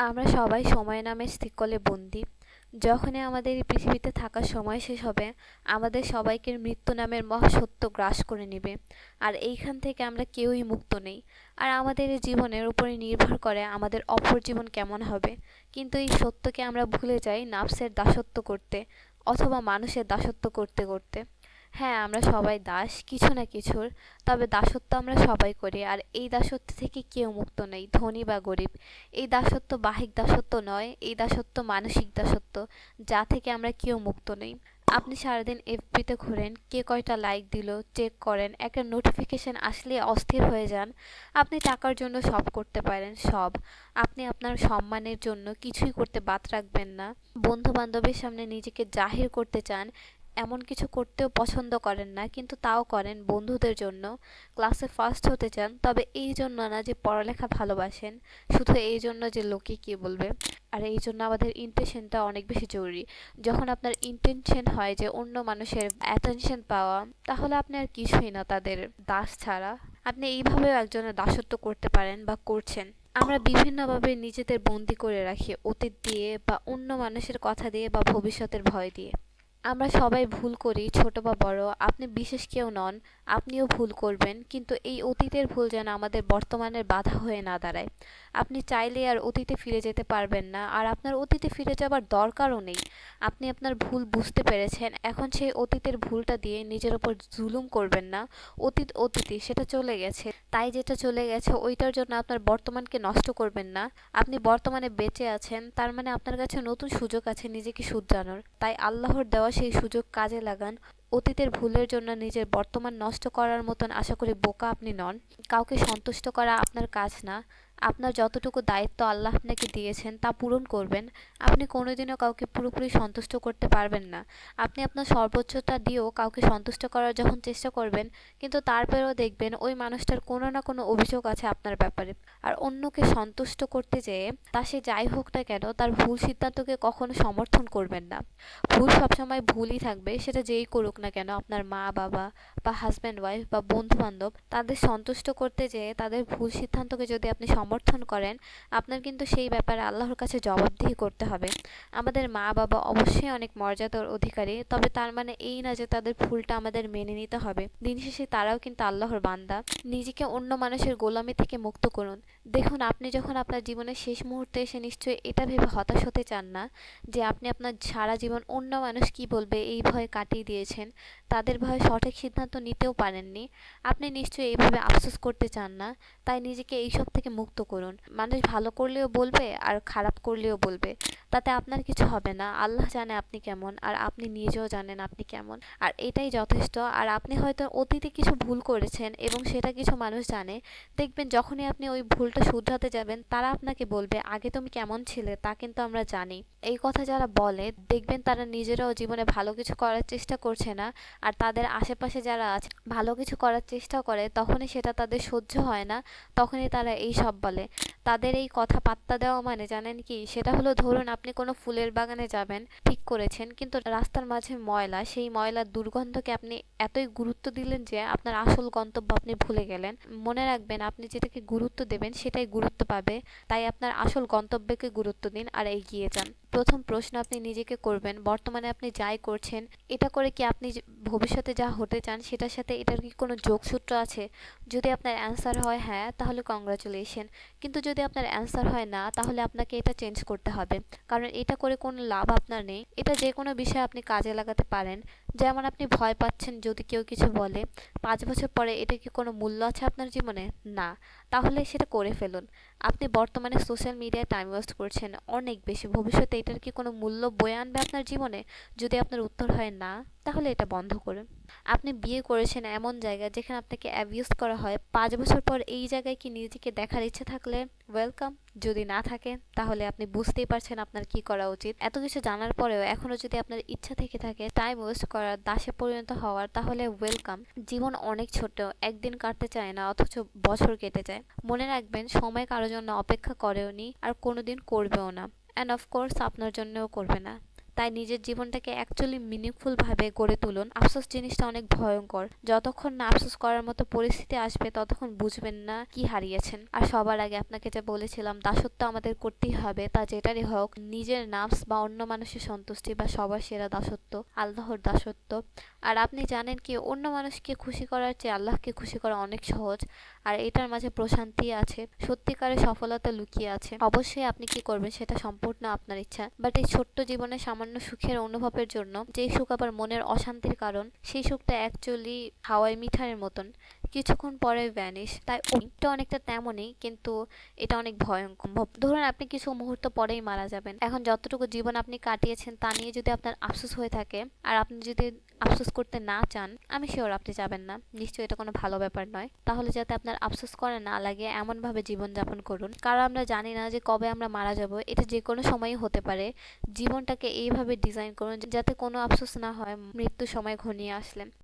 আমরা সবাই সময় নামের শিকলে বন্দী। যখনই আমাদের এই পৃথিবীতে থাকার সময় শেষ হবে, আমাদের সবাইকে মৃত্যু নামের মহাসত্য গ্রাস করে নেবে। আর এইখান থেকে আমরা কেউই মুক্ত নেই। আর আমাদের এই জীবনের উপরে নির্ভর করে আমাদের অপর জীবন কেমন হবে। কিন্তু এই সত্যকে আমরা ভুলে যাই নাফসের দাসত্ব করতে, অথবা মানুষের দাসত্ব করতে করতে। হ্যাঁ, আমরা সবাই দাস কিছু না কিছুর। তবে দাসত্ব আমরা সবাই করি, আর এই দাসত্ব থেকে কেউ মুক্ত নেই, ধনী বা গরিব। এই দাসত্ব বাহিক দাসত্ব নয়, এই দাসত্ব মানসিক দাসত্ব, যা থেকে আমরা কেউ মুক্ত নেই। আপনি সারাদিন এফবিতে ঘোরেন, কে কয়টা লাইক দিল চেক করেন, একটা নোটিফিকেশন আসলে অস্থির হয়ে যান। আপনি টাকার জন্য সব করতে পারেন, সব। আপনি আপনার সম্মানের জন্য কিছুই করতে বাদ রাখবেন না। বন্ধু বান্ধবের সামনে নিজেকে জাহির করতে চান, এমন কিছু করতেও পছন্দ করেন না, কিন্তু তাও করেন বন্ধুদের জন্য। ক্লাসে ফার্স্ট হতে চান, তবে এই জন্য না যে পড়ালেখা ভালোবাসেন, শুধু এই জন্য যে লোকে কী বলবে। আর এই জন্য আমাদের ইন্টেনশনটা অনেক বেশি জরুরি। যখন আপনার ইন্টেনশন হয় যে অন্য মানুষের অ্যাটেনশন পাওয়া, তাহলে আপনি আর কিছুই না তাদের দাস ছাড়া। আপনি এইভাবেও একজনের দাসত্ব করতে পারেন বা করছেন। আমরা বিভিন্নভাবে নিজেদের বন্দি করে রাখি, অতীত দিয়ে বা অন্য মানুষের কথা দিয়ে বা ভবিষ্যতের ভয় দিয়ে। আমরা সবাই ভুল করি, ছোট বা বড়। আপনি বিশেষ কেউ নন, আপনিও ভুল করবেন, কিন্তু এই অতীতের ভুল যেন আমাদের বর্তমানের বাধা হয়ে না দাঁড়ায়। আপনি চাইলে আর অতীতে ফিরে যেতে পারবেন না, আর আপনার অতীতে ফিরে যাবার দরকারও নেই। আপনি আপনার ভুল বুঝতে পেরেছেন, এখন সেই অতীতের ভুলটা দিয়ে নিজের ওপর জুলুম করবেন না। অতীত অতীতই, সেটা চলে গেছে। তাই যেটা চলে গেছে ওইটার জন্য আপনার বর্তমানকে নষ্ট করবেন না। আপনি বর্তমানে বেঁচে আছেন, তার মানে আপনার কাছে নতুন সুযোগ আছে নিজেকে শুধরানোর। তাই আল্লাহর দেওয়া সেই সুযোগ কাজে লাগান। অতীতের ভুলের জন্য নিজের বর্তমান নষ্ট করার মতন আশা করি বোকা আপনি নন। কাউকে সন্তুষ্ট করা আপনার কাজ না। আপনার যতটুকু দায়িত্ব আল্লাহ আপনাকে দিয়েছেন তা পূরণ করবেন। আপনি কোনোদিনও কাউকে পুরোপুরি সন্তুষ্ট করতে পারবেন না। আপনি আপনার সর্বোচ্চটা দিয়েও কাউকে সন্তুষ্ট করার যখন চেষ্টা করবেন, কিন্তু তারপরেও দেখবেন ওই মানুষটার কোনো না কোনো অভিযোগ আছে আপনার ব্যাপারে। আর অন্যকে সন্তুষ্ট করতে যেয়ে তা সে যাই হোক না কেন, তার ভুল সিদ্ধান্তকে কখনো সমর্থন করবেন না। ভুল সবসময় ভুলই থাকবে, সেটা যেই করুক না কেন, আপনার মা বাবা বা হাজব্যান্ড ওয়াইফ বা বন্ধু বান্ধব, তাদের সন্তুষ্ট করতে যেয়ে তাদের ভুল সিদ্ধান্তকে যদি আপনি সমর্থন করেন, আপনার কিন্তু সেই ব্যাপারে আল্লাহর কাছে জবাবদিহি করতে হবে। আমাদের মা বাবা অবশ্যই অনেক মর্যাদার অধিকারী, তবে তার মানে এই না যে তাদের ভুলটা আমাদের মেনে নিতে হবে। দিন শেষে তারাও কিন্তু আল্লাহর বান্দা। নিজেকে অন্য মানুষের গোলামি থেকে মুক্ত করুন। দেখুন, আপনি যখন আপনার জীবনের শেষ মুহূর্তে এসে নিশ্চয়ই এটা ভেবে হতাশ হতে চান না যে আপনি আপনার সারা জীবন অন্য মানুষ কি বলবে এই ভয়ে কাটিয়ে দিয়েছেন, তাদের ভয়ে সঠিক সিদ্ধান্ত নিতেও পারেননি। আপনি নিশ্চয়ই এইভাবে আফসোস করতে চান না। তাই নিজেকে এইসব থেকে মুক্ত করুন। মানুষ ভালো করলেও বলবে আর খারাপ করলেও বলবে, তাতে আপনার কিছু হবে না। আল্লাহ জানে আপনি কেমন, আর আপনি নিজেও জানেন আপনি কেমন, আর এটাই যথেষ্ট। আর আপনি হয়তো অতীতে কিছু ভুল করেছেন এবং সেটা কিছু মানুষ জানে। দেখবেন যখনই আপনি ওই ভুলটা শুধরাতে যাবেন, তারা আপনাকে বলবে আগে তুমি কেমন ছিলে তা কিন্তু আমরা জানি। এই কথা যারা বলে, দেখবেন তারা নিজেরাও জীবনে ভালো কিছু করার চেষ্টা করছে না। আর তাদের আশেপাশে যারা আছে ভালো কিছু করার চেষ্টা করে, তখনই সেটা তাদের সহ্য হয় না, তখনই তারা এই সব বলে। তাদের এই কথা পাত্তা দেওয়া মানে জানেন কি, সেটা হলো ধরুন আপনি কোনো ফুলের বাগানে যাবেন, ঠিক করেছেন, কিন্তু রাস্তার মাঝে ময়লা, সেই ময়লার দুর্গন্ধকে আপনি এতই গুরুত্ব দিলেন যে আপনার আসল গন্তব্য আপনি ভুলে গেলেন। মনে রাখবেন, আপনি যেটাকে গুরুত্ব দেবেন সেটাই গুরুত্ব পাবে। তাই আপনার আসল গন্তব্যকে গুরুত্ব দিন আর এগিয়ে যান। প্রথম প্রশ্ন আপনি নিজেকে করবেন, বর্তমানে আপনি যাই করছেন, এটা করে কি আপনি ভবিষ্যতে যা হতে চান সেটার সাথে এটার কি কোনো যোগসূত্র আছে? যদি আপনার অ্যান্সার হয় হ্যাঁ, তাহলে কংগ্রাচুলেশন। কিন্তু যদি আপনার অ্যান্সার হয় না, তাহলে আপনাকে এটা চেঞ্জ করতে হবে। কারণ এটা করে কোনো লাভ আপনার নেই। এটা যে কোনো বিষয়ে আপনি কাজে লাগাতে পারেন। যেমন আপনি ভয় পাচ্ছেন যদি কেউ কিছু বলে, 5 বছর পরে এটা কি কোনো মূল্য আছে আপনার জীবনে? না। তাহলে সেটা করে ফেলুন। আপনি বর্তমানে সোশ্যাল মিডিয়ায় টাইম ওয়েস্ট করছেন অনেক বেশি, ভবিষ্যতে এটার কি কোনো মূল্য বয়ে আনবে আপনার জীবনে? যদি আপনার উত্তর হয় না, তাহলে এটা বন্ধ করুন। আপনি বিয়ে করেছেন এমন জায়গায় যেখানে আপনাকে অ্যাবিউজ করা হয়, 5 বছর পর এই জায়গায় কি নিজেকে দেখার ইচ্ছে থাকলে ওয়েলকাম। যদি না থাকে, তাহলে আপনি বুঝতেই পারছেন আপনার কি করা উচিত। এত কিছু জানার পরেও এখনো যদি আপনার ইচ্ছা থেকে থাকে টাইম ওয়েস্ট করার, দাসে পরিণত হওয়ার, তাহলে ওয়েলকাম। জীবন অনেক ছোট, একদিন কাটতে চায় না, অথচ বছর কেটে যায়। মনে রাখবেন, সময় কারোর জন্য অপেক্ষা করেওনি আর কোনোদিন করবেও না, অ্যান্ড অফকোর্স আপনার জন্যও করবে না। তাই নিজের জীবনটাকে অ্যাকচুয়ালি মিনিংফুল ভাবে গড়ে তুলুন। আফসোস জিনিসটা অনেক ভয়ঙ্কর। যতক্ষণ না আফসোস করার মতো পরিস্থিতি আসবে ততক্ষণ বুঝবেন না কি হারিয়েছেন। আর সবার আগে আপনাকে যে বলেছিলাম দাসত্ব আমাদের করতেই হবে, তা যেটারই হোক, নিজের নাফস বা অন্য মানুষের সন্তুষ্টি বা সবার সেরা দাসত্ব আল্লাহর দাসত্ব। আর আপনি জানেন কি, অন্য মানুষকে খুশি করার চেয়ে আল্লাহকে খুশি করা অনেক সহজ। আর এটার মাঝে প্রশান্তি আছে, সত্যিকারের সফলতা লুকিয়ে আছে। অবশ্যই আপনি কি করবেন সেটা সম্পূর্ণ আপনার ইচ্ছা, বাট এই ছোট্ট জীবনে সামান্য সুখের অনুভবের জন্য, যেই সুখ আবার মনের অশান্তির কারণ, সেই সুখটা অ্যাকচুয়ালি হাওয়ায় মিঠাইয়ের মতন, কিছুক্ষণ পরে ভ্যানিশ। তাই ওইটা অনেকটা তেমনই, কিন্তু এটা অনেক ভয়ঙ্কর। ধরুন আপনি কিছু মুহূর্ত পরেই মারা যাবেন। এখন যতটুকু জীবন আপনি কাটিয়েছেন তা নিয়ে যদি আপনার আফসোস হয়ে থাকে, আর আপনি যদি আফসোস করতে না চান, আমি শিওর আপনি যাবেন না। নিশ্চয়ই এটা কোনো ভালো ব্যাপার নয়। তাহলে যাতে আপনার আফসোস করা না লাগে এমন ভাবে জীবনযাপন করুন, কারণ আমরা জানি না যে কবে আমরা মারা যাব, এটা যে কোনো সময়ই হতে পারে। জীবনটাকে এইভাবে ডিজাইন করুন যাতে কোনো আফসোস না হয় মৃত্যুর সময় ঘনিয়ে আসলে।